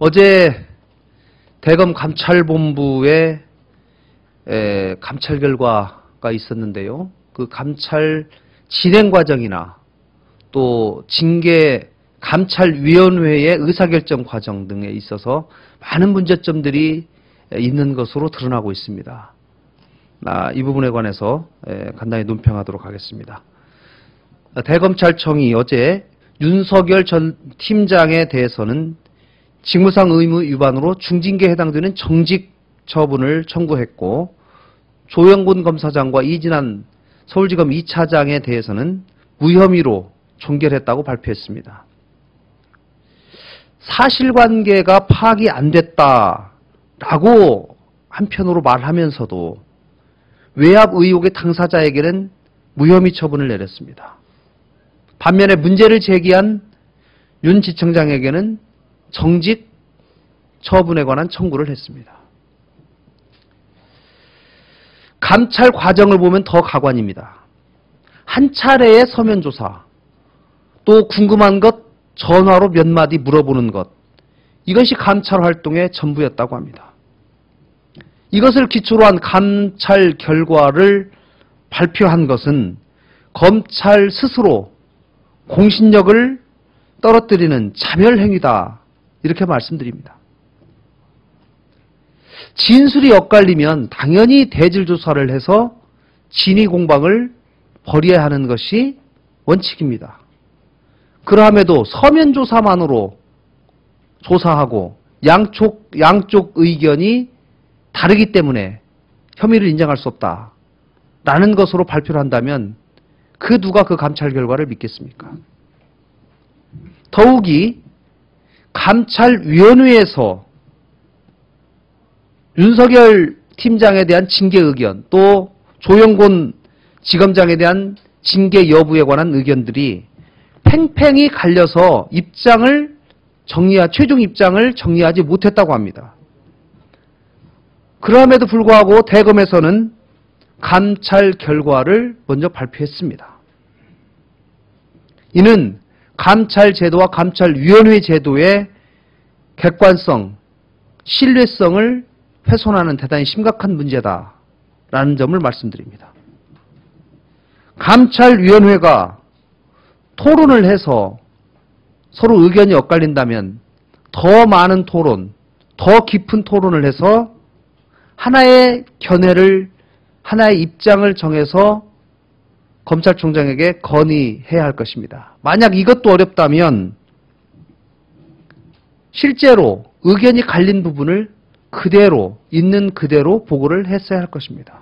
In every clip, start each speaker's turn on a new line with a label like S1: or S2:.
S1: 어제 대검 감찰본부의 감찰 결과가 있었는데요. 그 감찰 진행 과정이나 또 징계 감찰위원회의 의사결정 과정 등에 있어서 많은 문제점들이 있는 것으로 드러나고 있습니다. 이 부분에 관해서 간단히 논평하도록 하겠습니다. 대검찰청이 어제 윤석열 전 팀장에 대해서는 직무상 의무 위반으로 중징계에 해당되는 정직 처분을 청구했고, 조영곤 검사장과 이진한 서울지검 2차장에 대해서는 무혐의로 종결했다고 발표했습니다. 사실관계가 파악이 안 됐다라고 한편으로 말하면서도 외압 의혹의 당사자에게는 무혐의 처분을 내렸습니다. 반면에 문제를 제기한 윤 지청장에게는 정직 처분에 관한 청구를 했습니다. 감찰 과정을 보면 더 가관입니다. 한 차례의 서면 조사, 또 궁금한 것 전화로 몇 마디 물어보는 것, 이것이 감찰 활동의 전부였다고 합니다. 이것을 기초로 한 감찰 결과를 발표한 것은 검찰 스스로 공신력을 떨어뜨리는 차별행위다, 이렇게 말씀드립니다. 진술이 엇갈리면 당연히 대질조사를 해서 진위공방을 벌여야 하는 것이 원칙입니다. 그러함에도 서면조사만으로 조사하고 양쪽 의견이 다르기 때문에 혐의를 인정할 수 없다라는 것으로 발표를 한다면 누가 그 감찰 결과를 믿겠습니까? 더욱이 감찰위원회에서 윤석열 팀장에 대한 징계 의견, 또 조영곤 지검장에 대한 징계 여부에 관한 의견들이 팽팽히 갈려서 최종 입장을 정리하지 못했다고 합니다. 그럼에도 불구하고 대검에서는 감찰 결과를 먼저 발표했습니다. 이는 감찰 제도와 감찰위원회 제도의 객관성, 신뢰성을 훼손하는 대단히 심각한 문제다라는 점을 말씀드립니다. 감찰위원회가 토론을 해서 서로 의견이 엇갈린다면 더 많은 토론, 더 깊은 토론을 해서 하나의 견해를, 하나의 입장을 정해서 검찰총장에게 건의해야 할 것입니다. 만약 이것도 어렵다면 실제로 의견이 갈린 부분을 있는 그대로 보고를 했어야 할 것입니다.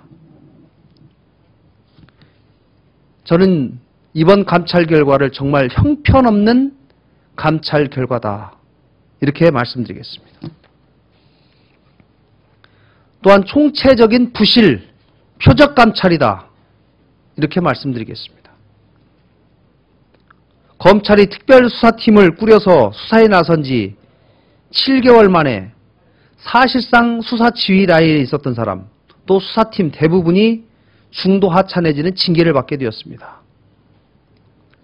S1: 저는 이번 감찰 결과를 정말 형편없는 감찰 결과다, 이렇게 말씀드리겠습니다. 또한 총체적인 부실, 표적 감찰이다, 이렇게 말씀드리겠습니다. 검찰이 특별수사팀을 꾸려서 수사에 나선 지 7개월 만에 사실상 수사 지휘 라인에 있었던 사람, 또 수사팀 대부분이 중도 하차 내지는 징계를 받게 되었습니다.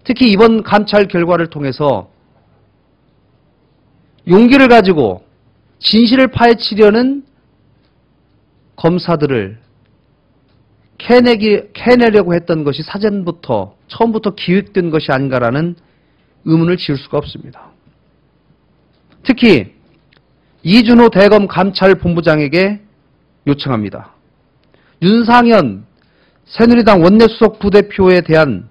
S1: 특히 이번 감찰 결과를 통해서 용기를 가지고 진실을 파헤치려는 검사들을 캐내려고 했던 것이 처음부터 기획된 것이 아닌가라는 의문을 지울 수가 없습니다. 특히 이준호 대검 감찰본부장에게 요청합니다. 윤상현 새누리당 원내수석 부대표에 대한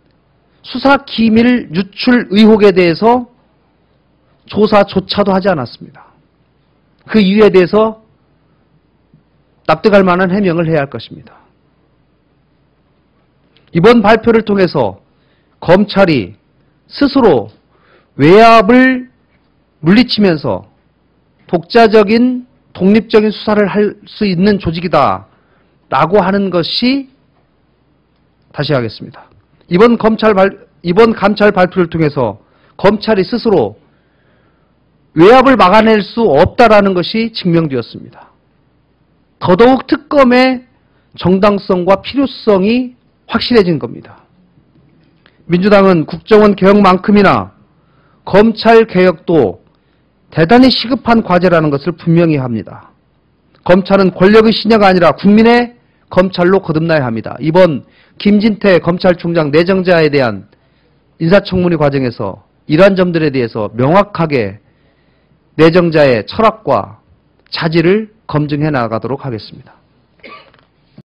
S1: 수사기밀 유출 의혹에 대해서 조사조차도 하지 않았습니다. 그 이유에 대해서 납득할 만한 해명을 해야 할 것입니다. 이번 발표를 통해서 검찰이 스스로 외압을 물리치면서 독자적인 독립적인 수사를 할 수 있는 조직이다 라고 하는 것이, 다시 하겠습니다. 이번 감찰 발표를 통해서 검찰이 스스로 외압을 막아낼 수 없다라는 것이 증명되었습니다. 더더욱 특검의 정당성과 필요성이 확실해진 겁니다. 민주당은 국정원 개혁만큼이나 검찰 개혁도 대단히 시급한 과제라는 것을 분명히 합니다. 검찰은 권력의 신여가 아니라 국민의 검찰로 거듭나야 합니다. 이번 김진태 검찰총장 내정자에 대한 인사청문회 과정에서 이러한 점들에 대해서 명확하게 내정자의 철학과 자질을 검증해 나가도록 하겠습니다.